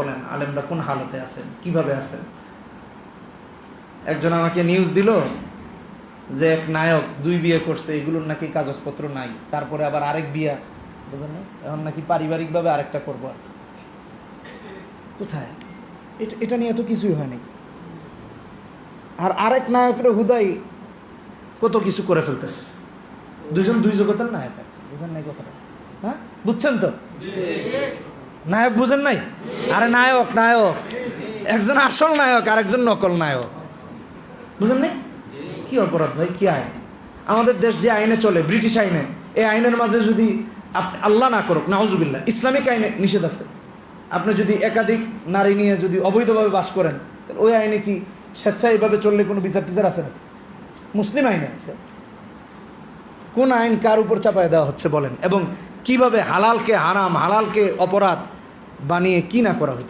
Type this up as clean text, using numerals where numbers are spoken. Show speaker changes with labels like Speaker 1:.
Speaker 1: বলেন আলেমরা কোন হালতে আছেন, কিভাবে আছেন? একজন আমাকে নিউজ দিল যে এক নায়ক 2 বিয়ে করছে, এগুলোর নাকি কাগজপত্র নাই, তারপরে আবার আরেক বিয়া, বুঝলেন না, এখন নাকি পারিবারিকভাবে আরেকটা করবো আর কি। কোথায় এটা নিয়ে তো কিছুই হয়নি। আর আরেক নায়কের হুদাই কত কিছু করে ফেলতেছে। দুজন দুই জগতের নায়ক, বুঝেন নাই কথাটা? হ্যাঁ, বুঝছেন তো? নায়ক বুঝেন নাই? আরে নায়ক নায়ক, একজন আসল নায়ক আর একজন নকল নায়ক, বুঝেন নাই? কি অপরাধ ভাই, কি আইন? আমাদের দেশ যে আইনে চলে, ব্রিটিশ আইনে, এই আইনের মাঝে যদি আপনি আল্লাহ না করুক, নাউজুবিল্লাহ, ইসলামিক আইনে নিষেধ আছে। আপনি যদি একাধিক নারী নিয়ে যদি অবৈধভাবে বাস করেন, তাহলে ওই আইনে কি স্বেচ্ছায় এভাবে চললে কোনো বিচার টিচার আছে না? মুসলিম আইনে আছে। কোন আইন কার উপর চাপায় দেওয়া হচ্ছে বলেন? এবং কিভাবে হালালকে হারাম, হালালকে অপরাধ বানিয়ে কি না করা হচ্ছে।